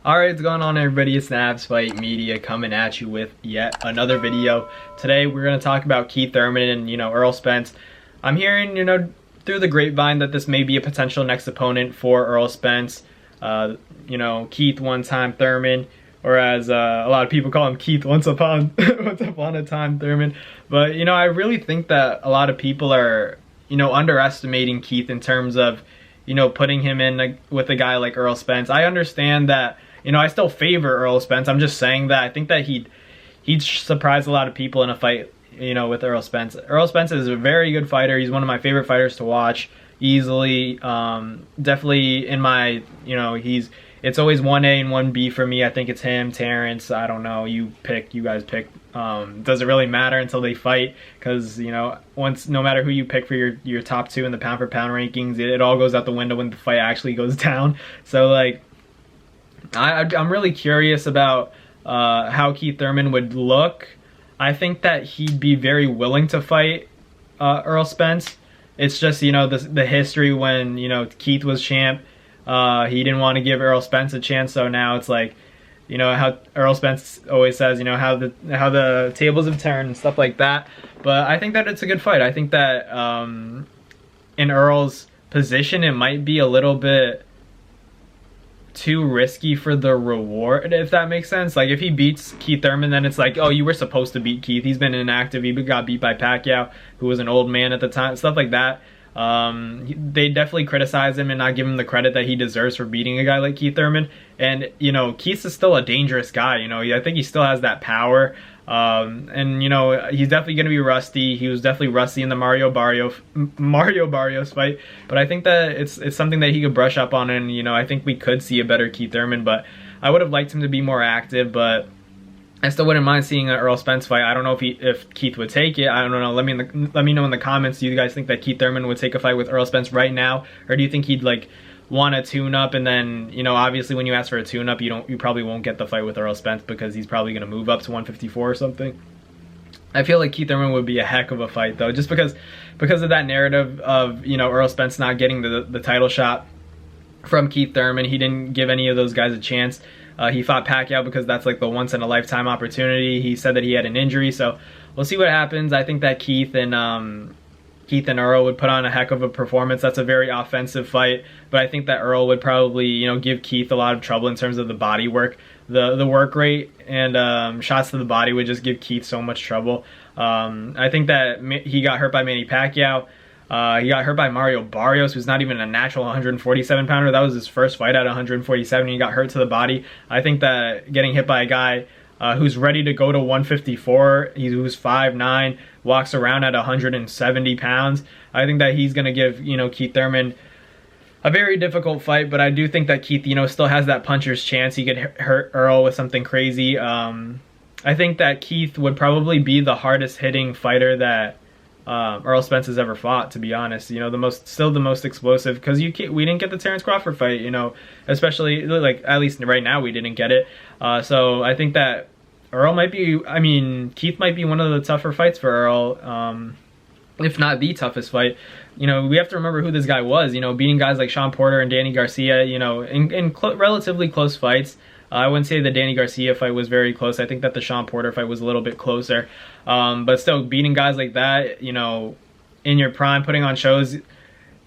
Alright, what's going on everybody? It's Navs Fight Media coming at you with yet another video. Today we're going to talk about Keith Thurman and, Errol Spence. I'm hearing, through the grapevine that this may be a potential next opponent for Errol Spence. Keith one time Thurman, or as a lot of people call him, Keith once upon a time Thurman. But, I really think that a lot of people are, underestimating Keith in terms of, putting him in with a guy like Errol Spence. I understand that, I still favor Errol Spence. I'm just saying that I think that he'd surprise a lot of people in a fight, with Errol Spence. Errol Spence is a very good fighter. He's one of my favorite fighters to watch easily. Definitely in my, it's always 1A and 1B for me. I think it's him, Terrence. I don't know. You guys pick. Doesn't really matter until they fight, because no matter who you pick for your top two in the pound for pound rankings, it all goes out the window when the fight actually goes down. So like, I'm really curious about how Keith Thurman would look. I think that he'd be very willing to fight Errol Spence. It's just, the history when, Keith was champ, he didn't want to give Errol Spence a chance, so now it's like, how Errol Spence always says, how the tables have turned and stuff like that. But I think that it's a good fight. I think that in Errol's position, it might be a little bit too risky for the reward, if that makes sense. Like, if he beats Keith Thurman, then it's like, oh, you were supposed to beat Keith. He's been inactive. He got beat by Pacquiao, who was an old man at the time, stuff like that. They definitely criticize him and not give him the credit that he deserves for beating a guy like Keith Thurman. And, Keith is still a dangerous guy. I think he still has that power. And, he's definitely going to be rusty. He was definitely rusty in the Mario Barrios fight. But I think that it's something that he could brush up on. And, I think we could see a better Keith Thurman. But I would have liked him to be more active. But I still wouldn't mind seeing an Errol Spence fight. I don't know if Keith would take it. I don't know. Let me know in the comments. Do you guys think that Keith Thurman would take a fight with Errol Spence right now, or do you think he'd like want a tune-up, and then obviously when you ask for a tune-up, you probably won't get the fight with Errol Spence because he's probably going to move up to 154 or something. I feel like Keith Thurman would be a heck of a fight though, just because of that narrative of Errol Spence not getting the title shot from Keith Thurman. He didn't give any of those guys a chance. He fought Pacquiao because that's like the once-in-a-lifetime opportunity. He said that he had an injury, so we'll see what happens. I think that Keith and Errol would put on a heck of a performance. That's a very offensive fight, but I think that Errol would probably, give Keith a lot of trouble in terms of the body work. The work rate and shots to the body would just give Keith so much trouble. I think that he got hurt by Manny Pacquiao. He got hurt by Mario Barrios, who's not even a natural 147 pounder. That was his first fight at 147. He got hurt to the body. I think that getting hit by a guy who's ready to go to 154, who's 5'9", walks around at 170 pounds, I think that he's going to give, Keith Thurman a very difficult fight. But I do think that Keith, still has that puncher's chance. He could hurt Errol with something crazy. I think that Keith would probably be the hardest hitting fighter that Errol Spence has ever fought, to be honest. Still the most explosive, because we didn't get the Terrence Crawford fight, especially like, at least right now we didn't get it. So I think that Errol might be, Keith might be one of the tougher fights for Errol, if not the toughest fight. We have to remember who this guy was, beating guys like Sean Porter and Danny Garcia, in relatively close fights. I wouldn't say the Danny Garcia fight was very close. I think that the Sean Porter fight was a little bit closer. But still, beating guys like that, in your prime, putting on shows,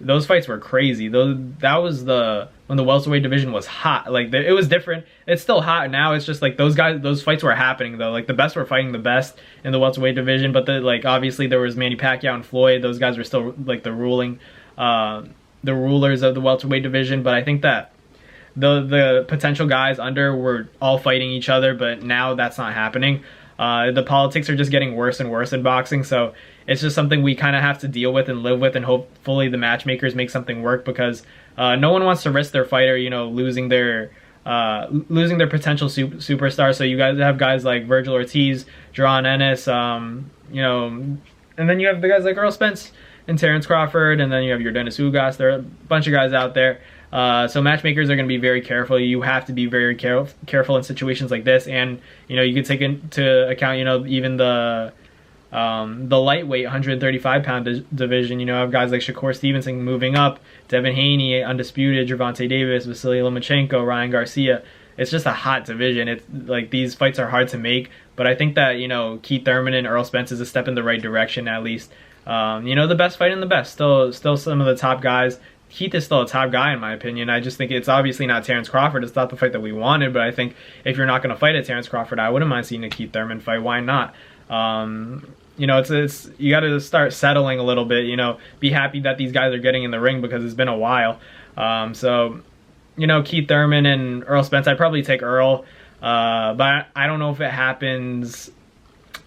those fights were crazy. That was when the welterweight division was hot. Like, it was different. It's still hot now. It's just like those fights were happening though. Like, the best were fighting the best in the welterweight division. But obviously there was Manny Pacquiao and Floyd. Those guys were still like the rulers of the welterweight division. But I think that the potential guys under were all fighting each other, but now that's not happening. The politics are just getting worse and worse in boxing, so it's just something we kind of have to deal with and live with, and hopefully the matchmakers make something work, because no one wants to risk their fighter, losing their potential superstar. So you guys have guys like Virgil Ortiz, Jaron Ennis, and then you have the guys like Errol Spence and Terrence Crawford, and then you have your Dennis Ugas. There are a bunch of guys out there. So matchmakers are going to be very careful. You have to be very careful in situations like this, and you could take into account even the lightweight 135 pound division. Have guys like Shakur Stevenson moving up, Devin Haney undisputed, Gervonta Davis, Vasily Lomachenko, Ryan Garcia. it's just a hot division. It's like these fights are hard to make, but I think that, you know, Keith Thurman and Errol Spence is a step in the right direction at least. You know, the best fight in the best. Still some of the top guys. Keith is still a top guy in my opinion. I just think it's obviously not Terrence Crawford. It's not the fight that we wanted, but I think if you're not going to fight a Terrence Crawford, I wouldn't mind seeing a Keith Thurman fight. Why not? You know, it's you got to start settling a little bit. You know, be happy that these guys are getting in the ring because it's been a while. So, you know, Keith Thurman and Errol Spence, I'd probably take Errol, but I don't know if it happens.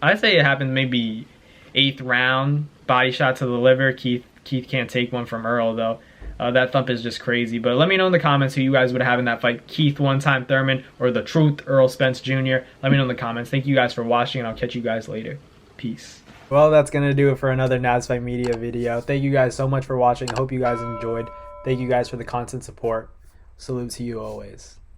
I'd say it happens maybe 8th round, body shot to the liver. Keith can't take one from Errol though. That thump is just crazy. But let me know in the comments who you guys would have in that fight. Keith one-time Thurman or the Truth Errol Spence Jr. Let me know in the comments. Thank you guys for watching, and I'll catch you guys later. Peace. Well, that's going to do it for another Navs Fight Media video. Thank you guys so much for watching. I hope you guys enjoyed. Thank you guys for the constant support. Salute to you always.